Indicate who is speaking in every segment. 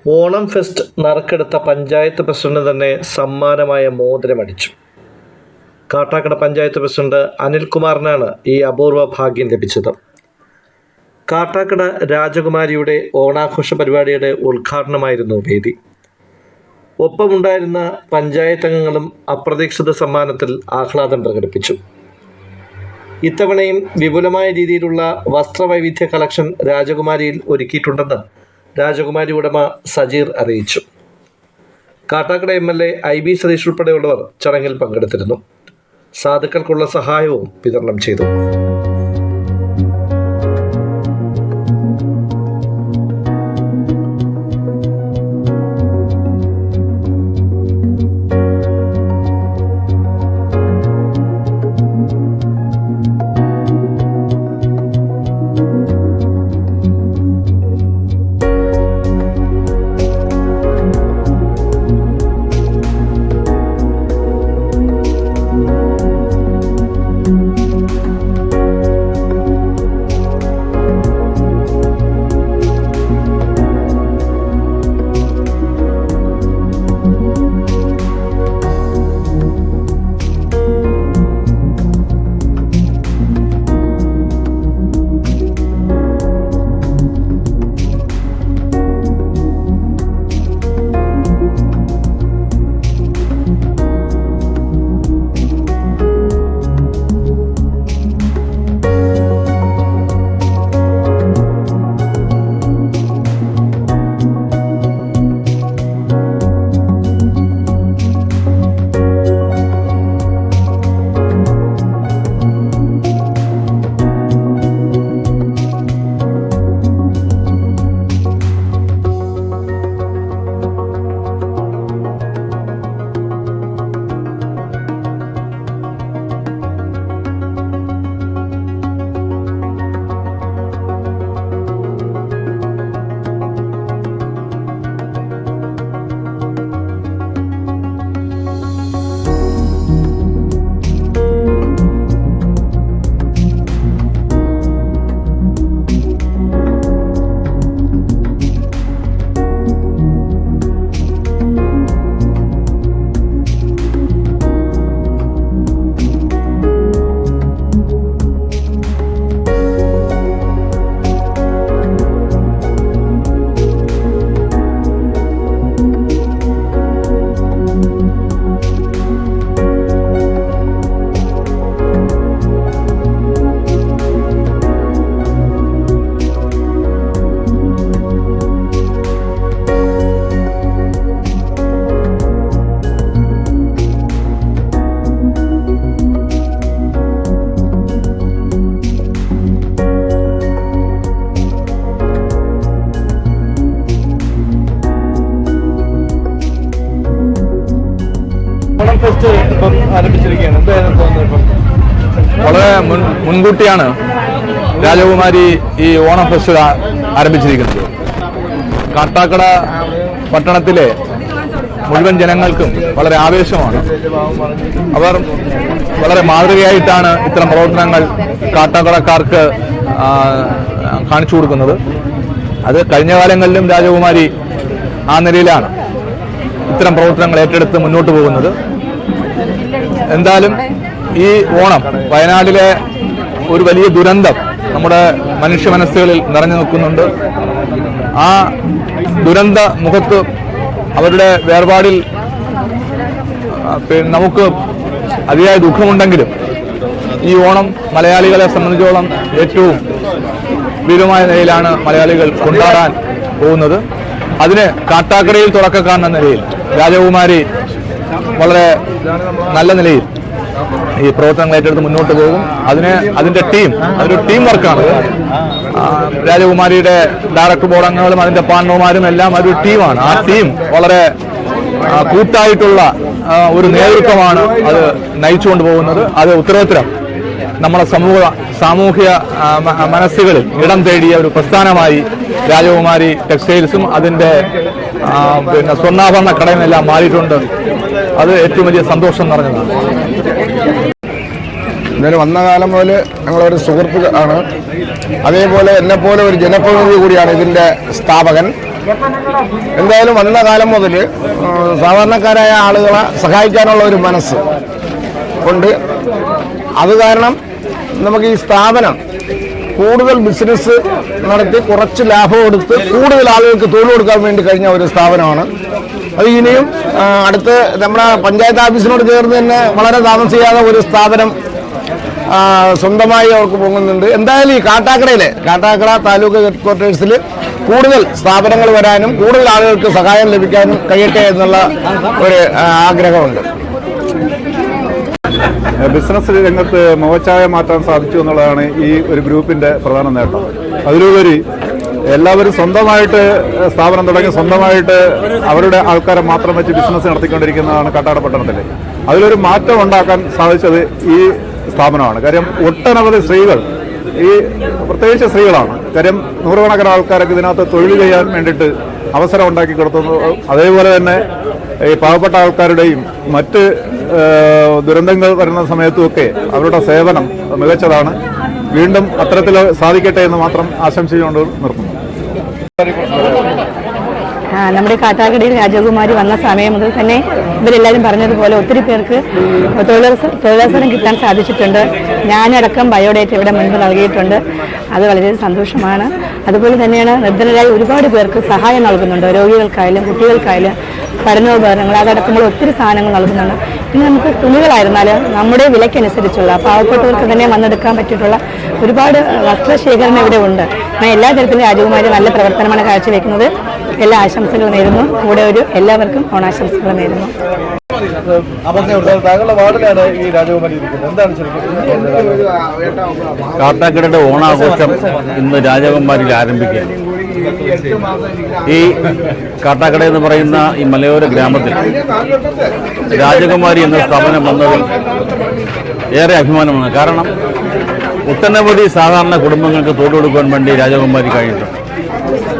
Speaker 1: Onam fest നറുക്കെടുത്ത panchayat president തന്നെ സമ്മാനമായ മോതിരമടിച്ചു. Kattakada panchayat president അനിൽകുമാറിനാണ് ഈ അപൂർവ ഭാഗ്യം ലഭിച്ചത്. കാട്ടാക്കട രാജകുമാരിയുടെ ഓണാഘോഷ പരിപാടിയുടെ ഉദ്ഘാടനമായിരുന്നു വേദി. ഒപ്പമുണ്ടായിരുന്ന പഞ്ചായത്ത് അംഗങ്ങളും അപ്രതീക്ഷിത സമ്മാനത്തിൽ ആഹ്ലാദം പ്രകടിപ്പിച്ചു. ഇത്തവണയും വിപുലമായ രീതിയിലുള്ള വസ്ത്രവൈവിധ്യ കളക്ഷൻ രാജകുമാരിയിൽ ഒരുക്കിയിട്ടുണ്ടെന്ന് രാജകുമാരി ഉടമ സജീർ അറിയിച്ചു. കാട്ടാക്കട MLA IB സതീഷ് ഉൾപ്പെടെയുള്ളവർ ചടങ്ങിൽ പങ്കെടുത്തിരുന്നു. സാധുക്കൾക്കുള്ള സഹായവും വിതരണം ചെയ്തു.
Speaker 2: വളരെ മുൻകൂട്ടിയാണ് രാജകുമാരി ഈ ഓണം ഫെസ്റ്റ് ആരംഭിച്ചിരിക്കുന്നത്. കാട്ടാക്കട പട്ടണത്തിലെ മുഴുവൻ ജനങ്ങൾക്കും വളരെ ആവേശമാണ്. അവർ വളരെ മാതൃകയായിട്ടാണ് ഇത്തരം പ്രവർത്തനങ്ങൾ കാട്ടാക്കടക്കാർക്ക് കാണിച്ചു കൊടുക്കുന്നത്. അത് കഴിഞ്ഞ കാലങ്ങളിലും രാജകുമാരി ആ നിലയിലാണ് ഇത്തരം പ്രവർത്തനങ്ങൾ ഏറ്റെടുത്ത് മുന്നോട്ട് പോകുന്നത്. എന്തായാലും ഈ ഓണം വയനാട്ടിലെ ഒരു വലിയ ദുരന്തം നമ്മുടെ മനുഷ്യ മനസ്സുകളിൽ നിറഞ്ഞു നിൽക്കുന്നുണ്ട്. ആ ദുരന്ത മുഖത്ത് അവരുടെ വേർപാടിൽ നമുക്ക് അതിയായ ദുഃഖമുണ്ടെങ്കിലും ഈ ഓണം മലയാളികളെ സംബന്ധിച്ചോളം ഏറ്റവും വിപുലമായ നിലയിലാണ് മലയാളികൾ കൊണ്ടാടാൻ പോകുന്നത്. അതിന് കാട്ടാക്കടയിൽ തുടക്കക്കാരൻ എന്ന നിലയിൽ രാജകുമാരി വളരെ നല്ല നിലയിൽ ഈ പ്രവർത്തനങ്ങൾ ഏറ്റെടുത്ത് മുന്നോട്ട് പോകും. അതിന്റെ അതൊരു ടീം വർക്കാണ്. രാജകുമാരിയുടെ ഡയറക്ടർ ബോർഡ് അംഗങ്ങളും അതിന്റെ പാർട്ണർമാരും എല്ലാം ഒരു ടീമാണ്. ആ ടീം വളരെ കൂട്ടായിട്ടുള്ള ഒരു നേതൃത്വമാണ് അത് നയിച്ചുകൊണ്ട് പോകുന്നത്. അത് ഉത്തരവാദിത്തം നമ്മുടെ സാമൂഹ്യ മനസ്സുകളിൽ ഇടം തേടിയ ഒരു പ്രസ്ഥാനമായി രാജകുമാരി ടെക്സ്റ്റൈൽസും അതിന്റെ സ്വർണ്ണാഭരണ കടയുമെല്ലാം മാറിയിട്ടുണ്ട്. അത് ഏറ്റവും വലിയ സന്തോഷം നിറഞ്ഞതാണ്.
Speaker 3: എന്തായാലും വന്ന കാലം മുതൽ ഞങ്ങളൊരു സുഹൃത്ത് ആണ്. അതേപോലെ എന്നെപ്പോലെ ഒരു ജനപ്രതിനിധി കൂടിയാണ് ഇതിൻ്റെ സ്ഥാപകൻ. എന്തായാലും വന്ന കാലം മുതൽ സാധാരണക്കാരായ ആളുകളെ സഹായിക്കാനുള്ള ഒരു മനസ്സ് ഉണ്ട്. അത് കാരണം നമുക്ക് ഈ സ്ഥാപനം കൂടുതൽ ബിസിനസ് നടത്തി കുറച്ച് ലാഭം എടുത്ത് കൂടുതൽ ആളുകൾക്ക് തൊഴിൽ കൊടുക്കാൻ വേണ്ടി കഴിഞ്ഞ ഒരു സ്ഥാപനമാണ്. അത് ഇനിയും അടുത്ത് നമ്മുടെ പഞ്ചായത്ത് ഓഫീസിനോട് ചേർന്ന് തന്നെ വളരെ താമസിയാതെ ഒരു സ്ഥാപനം സ്വന്തമായി അവർക്ക് പോകുന്നുണ്ട്. എന്തായാലും ഈ കാട്ടാക്കട താലൂക്ക് ഹെഡ് ക്വാർട്ടേഴ്സിൽ കൂടുതൽ സ്ഥാപനങ്ങൾ വരാനും കൂടുതൽ ആളുകൾക്ക് സഹായം ലഭിക്കാനും കഴിയട്ടെ എന്നുള്ള ഒരു ആഗ്രഹമുണ്ട്.
Speaker 4: ബിസിനസ് രംഗത്ത് മുഖച്ഛായ മാറ്റാൻ സാധിച്ചു എന്നുള്ളതാണ് ഈ ഒരു ഗ്രൂപ്പിന്റെ പ്രധാന നേട്ടം. അതിലുപരി എല്ലാവരും സ്വന്തമായിട്ട് സ്ഥാപനം തുടങ്ങി സ്വന്തമായിട്ട് അവരുടെ ആൾക്കാരെ മാത്രം വെച്ച് ബിസിനസ് നടത്തിക്കൊണ്ടിരിക്കുന്നതാണ് കാട്ടാക്കട പട്ടണത്തിൽ. അതിലൊരു മാറ്റം ഉണ്ടാക്കാൻ സാധിച്ചത് ഈ സ്ഥാപനമാണ്. കാര്യം ഒട്ടനവധി സ്ത്രീകൾ, ഈ പ്രത്യേകിച്ച് സ്ത്രീകളാണ്, കാര്യം നൂറുകണക്കിന് ആൾക്കാരൊക്കെ ഇതിനകത്ത് തൊഴിൽ ചെയ്യാൻ വേണ്ടിയിട്ട് അവസരം ഉണ്ടാക്കി കൊടുത്തുന്നു. അതേപോലെ തന്നെ ഈ പാവപ്പെട്ട ആൾക്കാരുടെയും മറ്റ് ദുരന്തങ്ങൾ വരുന്ന സമയത്തുമൊക്കെ അവരുടെ സേവനം മികച്ചതാണ്. വീണ്ടും അത്തരത്തിൽ സാധിക്കട്ടെ എന്ന് മാത്രം ആശംസിച്ചുകൊണ്ട് നിർത്തുന്നു.
Speaker 5: നമ്മുടെ കാട്ടാക്കടയിൽ രാജകുമാരി വന്ന സമയം മുതൽ തന്നെ ഇവരെല്ലാവരും പറഞ്ഞതുപോലെ ഒത്തിരി പേർക്ക് തൊഴിലവസരം കിട്ടാൻ സാധിച്ചിട്ടുണ്ട്. ഞാനടക്കം ബയോഡേറ്റ ഇവിടെ മുൻപ് നൽകിയിട്ടുണ്ട്. അത് വളരെ സന്തോഷമാണ്. അതുപോലെ തന്നെയാണ് നിർധനരായ ഒരുപാട് പേർക്ക് സഹായം നൽകുന്നുണ്ട്. രോഗികൾക്കായാലും കുട്ടികൾക്കായാലും പഠനോപകരണങ്ങൾ അതടക്കമുള്ള ഒത്തിരി സാധനങ്ങൾ നൽകുന്നുണ്ട്. പിന്നെ നമുക്ക് തുണികളായിരുന്നാലും നമ്മുടെ വിലയ്ക്കനുസരിച്ചുള്ള പാവപ്പെട്ടവർക്ക് തന്നെ വന്നെടുക്കാൻ പറ്റിയിട്ടുള്ള ഒരുപാട് വസ്ത്രശേഖരണം ഇവിടെ ഉണ്ട്. എല്ലാ തരത്തിലും രാജകുമാരി നല്ല പ്രവർത്തനമാണ് കാഴ്ചവെക്കുന്നത്. എല്ലാ ആശംസകളും നേരുന്നു. കൂടെ എല്ലാവർക്കും ഓണാശംസകൾ നേരുന്നു.
Speaker 6: കാട്ടാക്കടയുടെ ഓണാഘോഷം ഇന്ന് രാജകുമാരിയിൽ ആരംഭിക്കുകയാണ്. ഈ കാട്ടാക്കട എന്ന് പറയുന്ന ഈ മലയോര ഗ്രാമത്തിൽ രാജകുമാരി എന്ന സ്ഥാപനം വന്നതിൽ ഏറെ അഭിമാനമാണ്. കാരണം ഒട്ടനവധി സാധാരണ കുടുംബങ്ങൾക്ക് തൊഴിൽ കൊടുക്കാൻ വേണ്ടി രാജകുമാരി കഴിഞ്ഞിട്ടുണ്ട്.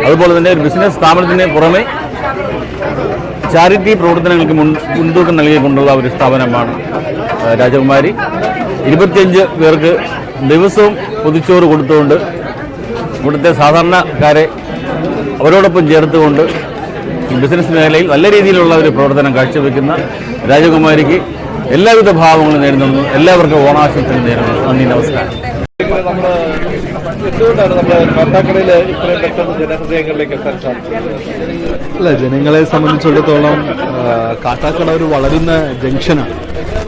Speaker 6: അതുപോലെ തന്നെ ഒരു ബിസിനസ് സ്ഥാപനത്തിന് പുറമെ ചാരിറ്റി പ്രവർത്തനങ്ങൾക്ക് മുൻതൂക്കം നൽകിക്കൊണ്ടുള്ള ഒരു സ്ഥാപനമാണ് രാജകുമാരി. 25 പേർക്ക് ദിവസവും പൊതിച്ചോറ് കൊടുത്തുകൊണ്ട് ഇവിടുത്തെ സാധാരണക്കാരെ അവരോടൊപ്പം ചേർത്തുകൊണ്ട് ബിസിനസ് മേഖലയിൽ നല്ല രീതിയിലുള്ള ഒരു പ്രവർത്തനം കാഴ്ചവെക്കുന്ന രാജകുമാരിക്ക് എല്ലാവിധ ഭാവങ്ങളും നേരുന്നു. എല്ലാവർക്കും ഓണാശംസകൾ നേരുന്നു. നന്ദി, നമസ്കാരം.
Speaker 1: എന്തുകൊണ്ടാണ് നമ്മുടെ കാട്ടാക്കടയിൽ ഇത്രയും പെട്ടെന്ന് ജനഹൃദയങ്ങളിലേക്ക് എത്താൻ സാധിച്ചത്?
Speaker 7: അല്ല, ജനങ്ങളെ സംബന്ധിച്ചിടത്തോളം കാട്ടാക്കട ഒരു വളരുന്ന ജംഗ്ഷനാണ്.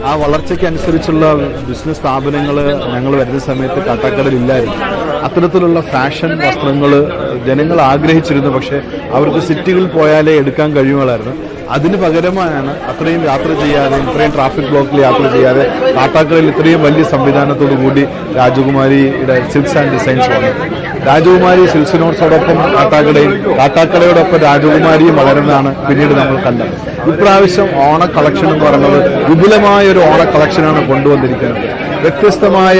Speaker 7: ആ വളർച്ചയ്ക്ക് അനുസരിച്ചുള്ള ബിസിനസ് സ്ഥാപനങ്ങൾ ഞങ്ങൾ വരുന്ന സമയത്ത് കാട്ടാക്കടയിൽ ഇല്ലായിരുന്നു. അത്തരത്തിലുള്ള ഫാഷൻ വസ്ത്രങ്ങൾ ജനങ്ങൾ ആഗ്രഹിച്ചിരുന്നു. പക്ഷേ അവർക്ക് സിറ്റികളിൽ പോയാലേ എടുക്കാൻ കഴിയുമായിരുന്നു. അതിന് പകരമായാണ് അത്രയും യാത്ര ചെയ്യാതെ, ഇത്രയും ട്രാഫിക് ബ്ലോക്കിൽ യാത്ര ചെയ്യാതെ കാട്ടാക്കടയിൽ ഇത്രയും വലിയ സംവിധാനത്തോടു കൂടി രാജകുമാരിയുടെ സിൽക്സ് ആൻഡ് ഡിസൈൻസ് വന്നു. രാജകുമാരി സിൽക്സിനോടൊപ്പം കാട്ടാക്കടയോടൊപ്പം രാജകുമാരിയും വളരുന്നതാണ് പിന്നീട് നമ്മൾ കണ്ടത്. ഇപ്രാവശ്യം ഓണ കളക്ഷൻ എന്ന് പറയുന്നത് വിപുലമായ ഒരു ഓണ കളക്ഷനാണ് കൊണ്ടുവന്നിരിക്കുന്നത്. വ്യത്യസ്തമായ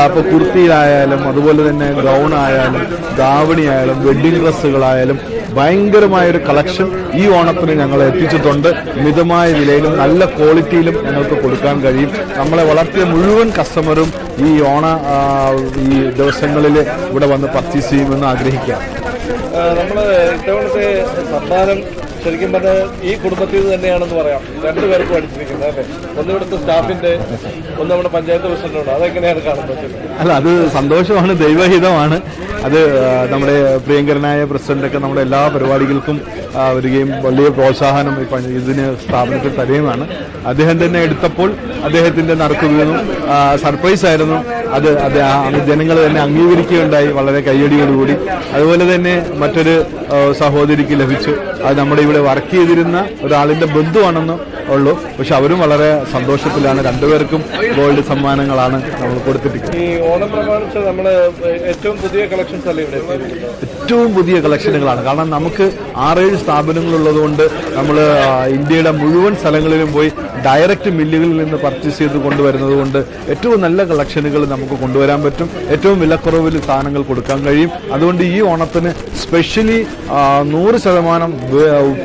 Speaker 7: ഇപ്പോൾ കുർത്തിയിലായാലും അതുപോലെ തന്നെ ഗൗൺ ആയാലും ധാവണി ആയാലും വെഡ്ഡിംഗ് ഡ്രസ്സുകളായാലും ഭയങ്കരമായൊരു കളക്ഷൻ ഈ ഓണത്തിന് ഞങ്ങൾ എത്തിച്ചിട്ടുണ്ട്. മിതമായ വിലയിലും നല്ല ക്വാളിറ്റിയിലും ഞങ്ങൾക്ക് കൊടുക്കാൻ കഴിയും. നമ്മളെ വളർത്തിയ മുഴുവൻ കസ്റ്റമറും ഈ ഈ ദിവസങ്ങളിൽ ഇവിടെ വന്ന് പർച്ചേസ് ചെയ്യുമെന്ന് ആഗ്രഹിക്കാം.
Speaker 1: നമ്മൾ ഇത്തവണത്തെ സമ്മാനം ശരിക്കും പറഞ്ഞാൽ ഈ കുടുംബത്തിൽ തന്നെയാണെന്ന് പറയാം. രണ്ടുപേർക്കും അടിച്ചിരിക്കുന്നത് അല്ലേ? ഒന്ന് ഇവിടുത്തെ സ്റ്റാഫിന്റെ, ഒന്ന് നമ്മുടെ പഞ്ചായത്ത് പ്രസിഡന്റുണ്ട്. അതെങ്ങനെയാണ് കാണുന്നത്?
Speaker 7: അല്ല, അത് സന്തോഷമാണ്, ദൈവഹിതമാണ്. അത് നമ്മുടെ പ്രിയങ്കരനായ പ്രസിഡന്റൊക്കെ നമ്മുടെ എല്ലാ പരിപാടികൾക്കും വരികയും വലിയ പ്രോത്സാഹനം ഇതിന് സ്ഥാപനത്തിൽ തരുകയുമാണ്. അദ്ദേഹം തന്നെ എടുത്തപ്പോൾ അദ്ദേഹത്തിന്റെ നറുക്ക് വീണു. സർപ്രൈസ് ആയിരുന്നു അത്. ജനങ്ങൾ തന്നെ അംഗീകരിക്കുകയുണ്ടായി വളരെ കയ്യടിയോടുകൂടി. അതുപോലെ തന്നെ മറ്റൊരു സഹോദരിക്ക് ലഭിച്ചു. അത് നമ്മുടെ ഇവിടെ വർക്ക് ചെയ്തിരുന്ന ഒരാളിന്റെ ബന്ധുവാണെന്ന് ഉള്ളൂ. പക്ഷെ അവരും വളരെ സന്തോഷത്തിലാണ്. രണ്ടുപേർക്കും ഗോൾഡ് സമ്മാനങ്ങളാണ് നമ്മൾ കൊടുത്തിരിക്കുന്നത്.
Speaker 1: ഈ ഓണം പ്രമാണിച്ച് നമ്മള് ഏറ്റവും പുതിയ കളക്ഷൻസ് അല്ലേ ഇവിടെ?
Speaker 7: ഏറ്റവും പുതിയ കളക്ഷനുകളാണ്. കാരണം നമുക്ക് 6-7 സ്ഥാപനങ്ങളുള്ളതുകൊണ്ട് നമ്മൾ ഇന്ത്യയുടെ മുഴുവൻ സ്ഥലങ്ങളിലും പോയി ഡയറക്റ്റ് മില്ലുകളിൽ നിന്ന് പർച്ചേസ് ചെയ്ത് കൊണ്ടുവരുന്നത് കൊണ്ട് ഏറ്റവും നല്ല കളക്ഷനുകൾ നമുക്ക് കൊണ്ടുവരാൻ പറ്റും. ഏറ്റവും വിലക്കുറവിൽ സാധനങ്ങൾ കൊടുക്കാൻ കഴിയും. അതുകൊണ്ട് ഈ ഓണത്തിന് സ്പെഷ്യലി 100%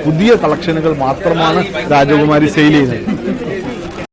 Speaker 7: പുതിയ കളക്ഷനുകൾ മാത്രമാണ് രാജകുമാരി സെയിൽ ചെയ്യുന്നത്.